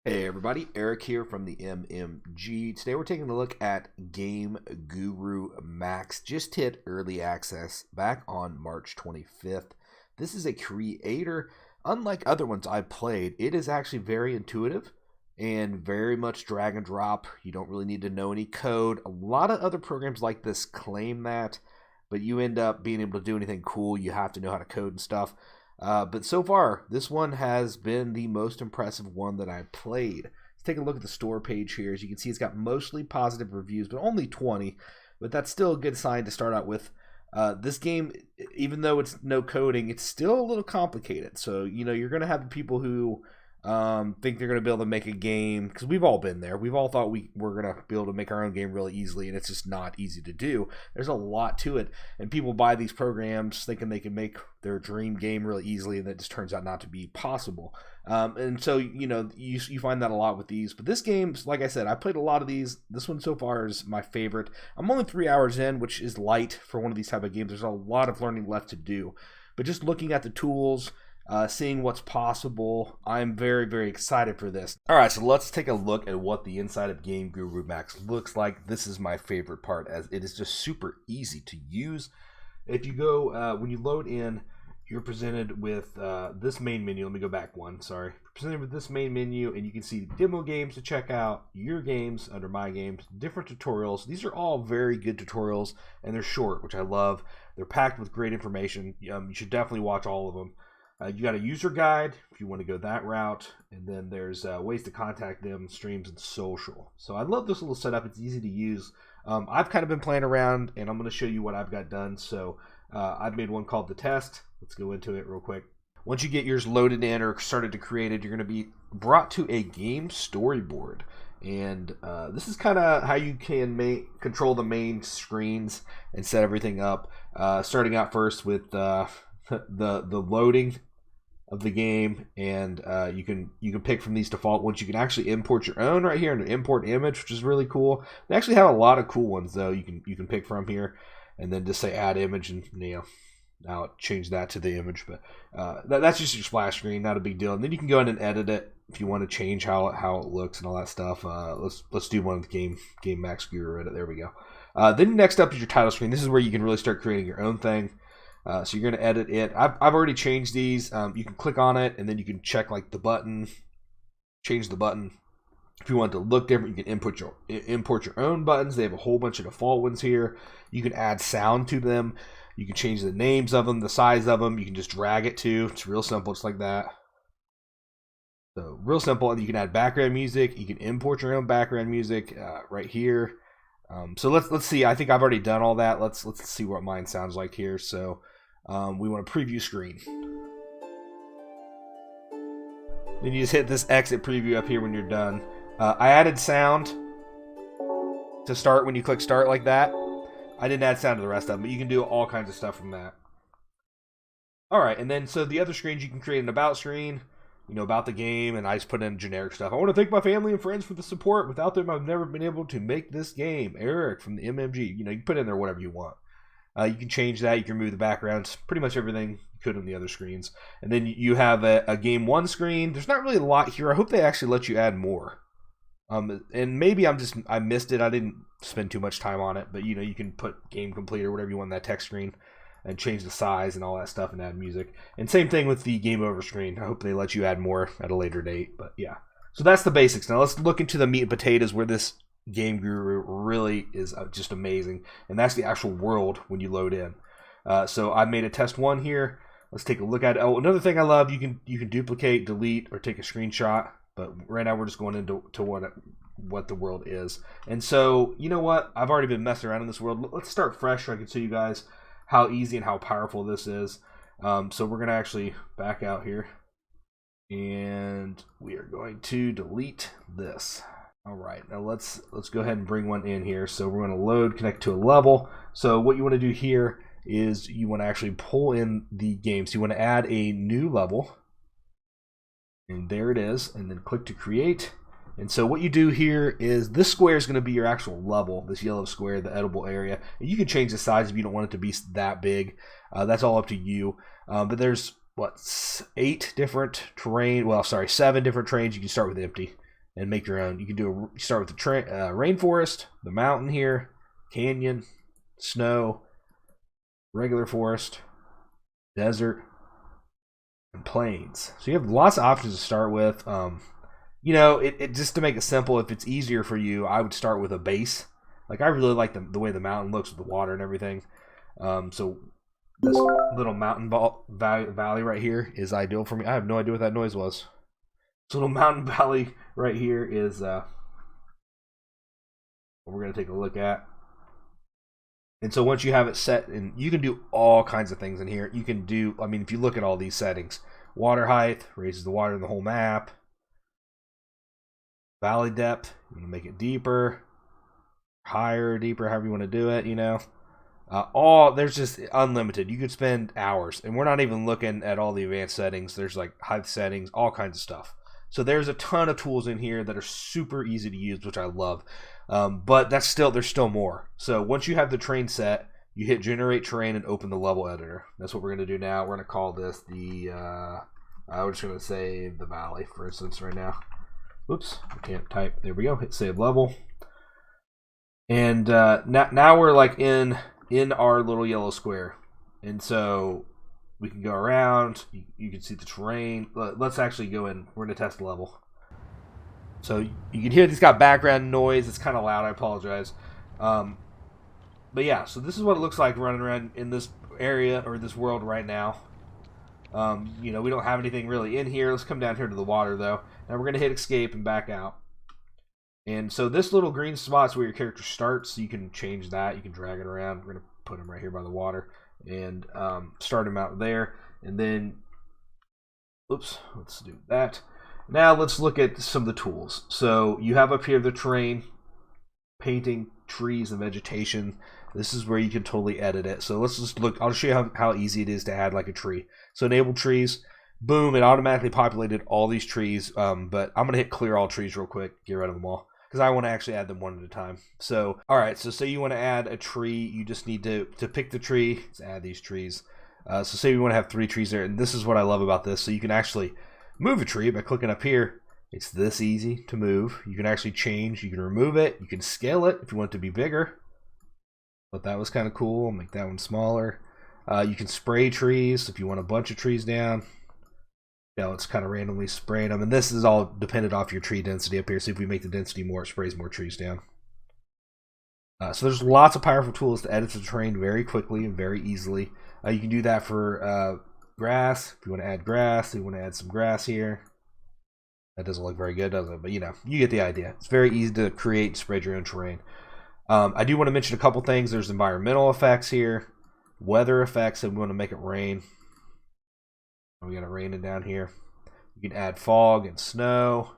Hey everybody, Eric here from the MMG. Today we're taking a look at Gameguru Max. Just hit early access back on March 25th. This is a creator. Unlike other ones I've played, it is actually very intuitive and very much drag and drop. You don't really need to know any code. A lot of other programs like this claim that, but you end up being able to do anything cool, you have to know how to code and stuff. But so far, this one has been the most impressive one that I've played. Let's take a look at the store page here. As you can see, it's got mostly positive reviews, but only 20. But that's still a good sign to start out with. This game, even though it's no coding, it's still a little complicated. So, you're going to have people who think they're going to be able to make a game, because we've all been there. We've all thought we were going to be able to make our own game really easily, and it's just not easy to do. There's a lot to it, and people buy these programs thinking they can make their dream game really easily, and that just turns out not to be possible. And so, you find that a lot with these. But this game, like I said, I played a lot of these. This one so far is my favorite. I'm only 3 hours in, which is light for one of these type of games. There's a lot of learning left to do. But just looking at the tools, seeing what's possible, I'm very, very excited for this. All right, so let's take a look at what the inside of Gameguru Max looks like. This is my favorite part, as it is just super easy to use. If you go, when you load in, you're presented with this main menu. Let me go back one, sorry. You're presented with this main menu, and you can see demo games to check out, your games under my games, different tutorials. These are all very good tutorials, and they're short, which I love. They're packed with great information. You should definitely watch all of them. You got a user guide if you want to go that route, and then there's ways to contact them, streams, and social. So I love this little setup. It's easy to use. I've kind of been playing around, and I'm going to show you what I've got done. So I've made one called the test. Let's go into it real quick. Once you get yours loaded in or started to create it, you're going to be brought to a game storyboard. And this is kind of how you can control the main screens and set everything up. Starting out first with the loading of the game, and you can pick from these default ones. You can actually import your own right here, and an import image, which is really cool. They actually have a lot of cool ones though. You can pick from here, and then just say add image, and now change that to the image. But that's just your splash screen, not a big deal. And then you can go in and edit it if you want to change how it looks and all that stuff. Let's do one of the Game Max Guru Edit. There we go. Then next up is your title screen. This is where you can really start creating your own thing. So you're going to edit it. I've already changed these. You can click on it, and then you can check like the button, change the button. If you want it to look different, you can import your own buttons. They have a whole bunch of default ones here. You can add sound to them. You can change the names of them, the size of them. You can just drag it to. It's real simple, just like that. So real simple. And you can add background music. You can import your own background music right here. So let's see. I think I've already done all that. Let's see what mine sounds like here. So we want a preview screen. Then you just hit this exit preview up here when you're done. I added sound to start when you click start like that. I didn't add sound to the rest of them, but you can do all kinds of stuff from that. All right, and then so the other screens, you can create an about screen, about the game, and I just put in generic stuff. I want to thank my family and friends for the support. Without them, I've never been able to make this game. Eric from the MMG. You can put in there whatever you want. You can change that. You can remove the backgrounds. Pretty much everything you could on the other screens. And then you have a game one screen. There's not really a lot here. I hope they actually let you add more. And maybe I missed it. I didn't spend too much time on it. But you can put game complete or whatever you want on that text screen, and change the size and all that stuff, and add music. And same thing with the game over screen. I hope they let you add more at a later date. But yeah, so that's the basics. Now let's look into the meat and potatoes, where this Gameguru really is just amazing. And that's the actual world when you load in. So I made a test one here. Let's take a look at it. Oh, another thing I love, you can duplicate, delete, or take a screenshot. But right now we're just going into what the world is. And so, you know what? I've already been messing around in this world. Let's start fresh so I can show you guys how easy and how powerful this is. So we're going to actually back out here, and we are going to delete this. All right, now let's go ahead and bring one in here. So we're going to load, connect to a level. So what you want to do here is you want to actually pull in the game. So you want to add a new level, and there it is, and then click to create. And so what you do here is this square is going to be your actual level, this yellow square, the edible area. And you can change the size if you don't want it to be that big. That's all up to you. But there's, 7 different terrains. You can start with empty. and make your own. You can start with the rainforest, the mountain here, canyon, snow, regular forest, desert, and plains. So you have lots of options to start with. You know, it just to make it simple, if it's easier for you, I would start with a base. Like, I really like the way the mountain looks with the water and everything. So this little mountain valley right here is ideal for me. I have no idea what that noise was. This little mountain valley right here is what we're going to take a look at. And so once you have it set, and you can do all kinds of things in here. You can do, I mean, if you look at all these settings, water height, raises the water in the whole map. Valley depth, you want to make it deeper, higher, deeper, however you want to do it, you know. There's just unlimited. You could spend hours, and we're not even looking at all the advanced settings. There's like height settings, all kinds of stuff. So there's a ton of tools in here that are super easy to use, which I love. But there's still more. So once you have the terrain set, you hit generate terrain and open the level editor. That's what we're going to do now. We're going to call this we're just going to say the valley, for instance, right now. Oops, I can't type. There we go. Hit save level. And now we're like in our little yellow square. And so we can go around. You can see the terrain. Let's actually go in. We're going to test the level. So you can hear it's got background noise. It's kind of loud. I apologize. But yeah, so this is what it looks like running around in this area or this world right now. You know, we don't have anything really in here. Let's come down here to the water, though. Now we're going to hit escape and back out. And so this little green spot's where your character starts. So you can change that. You can drag it around. We're going to put him right here by the water and start him out there. And then, oops, let's do that. Now let's look at some of the tools. So you have up here the terrain, painting, trees, and vegetation. This is where you can totally edit it. So let's just look. I'll show you how easy it is to add like a tree. So enable trees. Boom, it automatically populated all these trees. But I'm going to hit clear all trees real quick. Get rid of them all. Because I want to actually add them one at a time. So, all right. So say you want to add a tree. You just need to pick the tree. Let's add these trees. So say we want to have 3 trees there. And this is what I love about this. So you can actually move a tree by clicking up here. It's this easy to move. You can actually change. You can remove it. You can scale it if you want it to be bigger. But that was kind of cool. Make that one smaller. You can spray trees if you want a bunch of trees down. You know, it's kind of randomly spraying them. And this is all dependent off your tree density up here. So if we make the density more, it sprays more trees down. So there's lots of powerful tools to edit the terrain very quickly and very easily. You can do that for grass. If you want to add grass, you want to add some grass here. That doesn't look very good, does it? But you know, you get the idea. It's very easy to create and spread your own terrain. I do want to mention a couple things. There's environmental effects here, weather effects, and we want to make it rain. We got it raining down here. You can add fog and snow,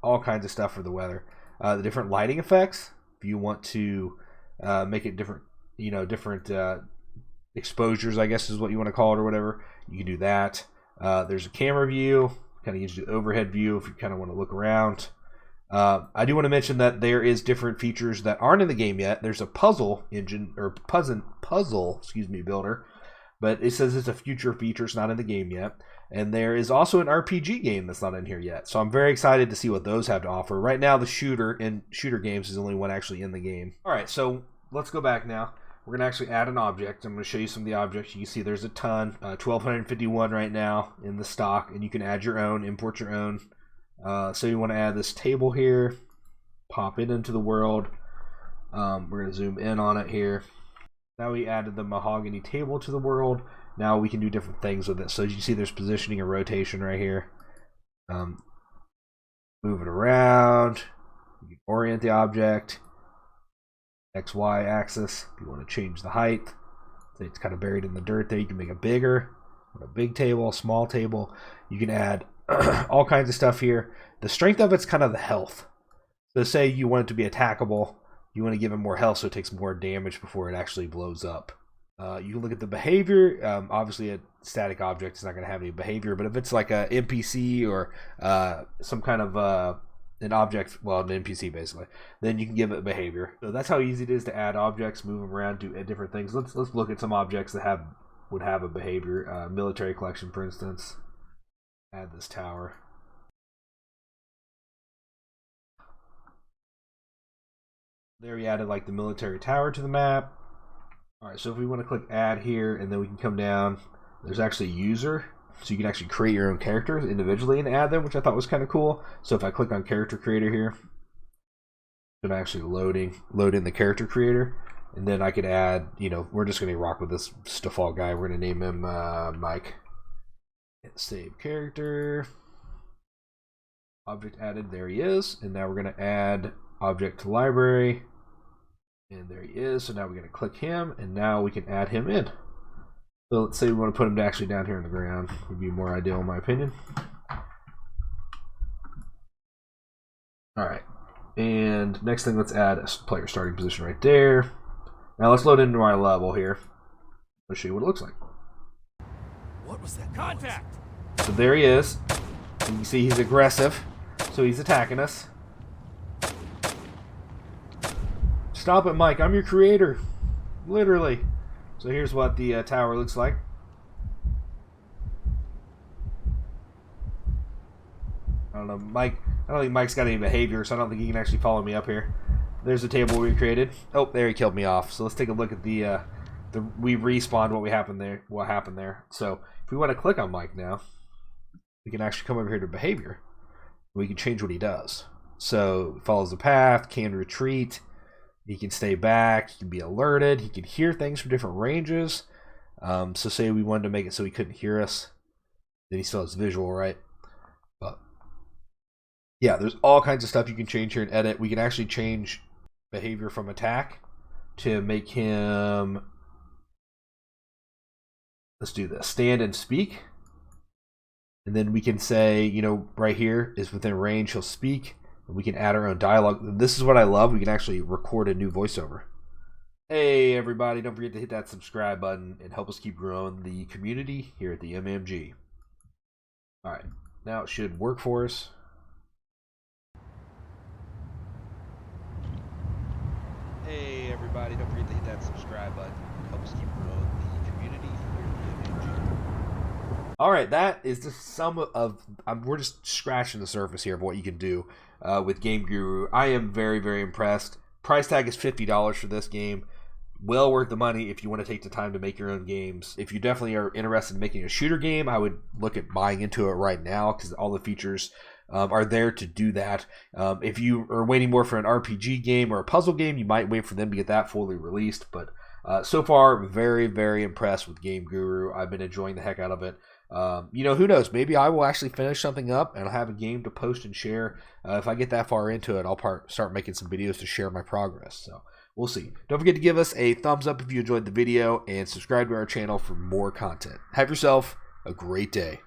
all kinds of stuff for the weather. The different lighting effects, if you want to make it different, you know, different exposures, I guess is what you want to call it or whatever, you can do that. There's a camera view, kind of gives you the overhead view if you kind of want to look around. I do want to mention that there is different features that aren't in the game yet. There's a puzzle engine or puzzle builder, but it says it's a future feature. It's not in the game yet. And there is also an RPG game that's not in here yet. So I'm very excited to see what those have to offer. Right now, the shooter games is the only one actually in the game. All right, so let's go back now. We're going to actually add an object. I'm going to show you some of the objects. You can see there's a ton, 1,251 right now in the stock, and you can add your own, import your own. So you want to add this table here, pop it into the world. We're going to zoom in on it here. Now we added the mahogany table to the world. Now we can do different things with it. So as you see, there's positioning and rotation right here. Move it around. You can orient the object. XY axis. If you want to change the height, say it's kind of buried in the dirt there, you can make it bigger. A big table, small table. You can add all kinds of stuff here. The strength of it's kind of the health. So say you want it to be attackable, you want to give it more health so it takes more damage before it actually blows up. You can look at the behavior. Obviously a static object is not going to have any behavior, but if it's like a NPC or some kind of an object, well, an NPC basically, then you can give it behavior. So that's how easy it is to add objects, move them around, do different things. Let's look at some objects that would have a behavior. Military collection, for instance. Add this tower. There we added like the military tower to the map. All right, so if we want to click add here, and then we can come down, there's actually user. So you can actually create your own characters individually and add them, which I thought was kind of cool. So if I click on character creator here, it's actually load in the character creator. And then I could add, you know, we're just going to rock with this default guy. We're going to name him Mike. Hit save character. Object added, there he is. And now we're going to add object to library. And there he is. So now we're going to click him, and now we can add him in. So let's say we want to put him actually down here on the ground. Would be more ideal in my opinion. Alright. And next thing, let's add a player starting position right there. Now let's load into our level here. Let's show you what it looks like. What was that? Contact! So there he is. You can see he's aggressive. So he's attacking us. Stop it, Mike. I'm your creator. Literally. So here's what the tower looks like. I don't know, Mike. I don't think Mike's got any behavior, so I don't think he can actually follow me up here. There's the table we created. Oh, there he killed me off. So let's take a look at the we respawned what happened there. So if we want to click on Mike now, we can actually come over here to behavior. We can change what he does. So follows the path, can retreat. He can stay back, he can be alerted, he can hear things from different ranges. So say we wanted to make it so he couldn't hear us, then he still has visual, right? But yeah, there's all kinds of stuff you can change here and edit. We can actually change behavior from attack to make him, let's do this, stand and speak. And then we can say, you know, right here is within range, he'll speak. We can add our own dialogue. This is what I love. We can actually record a new voiceover. Hey, everybody. Don't forget to hit that subscribe button and help us keep growing the community here at the MMG. All right. Now it should work for us. Hey, everybody. Don't forget to hit that subscribe button and help us keep growing the community here at the MMG. All right. That is just some of... we're just scratching the surface here of what you can do with Gameguru. I am very, very impressed. Price tag is $50 for this game. Well worth the money if you want to take the time to make your own games. If you definitely are interested in making a shooter game, I would look at buying into it right now because all the features are there to do that. If you are waiting more for an RPG game or a puzzle game, you might wait for them to get that fully released. But so far, very, very impressed with Gameguru. I've been enjoying the heck out of it. You know, who knows? Maybe I will actually finish something up and I'll have a game to post and share. If I get that far into it, I'll start making some videos to share my progress. So we'll see. Don't forget to give us a thumbs up if you enjoyed the video and subscribe to our channel for more content. Have yourself a great day.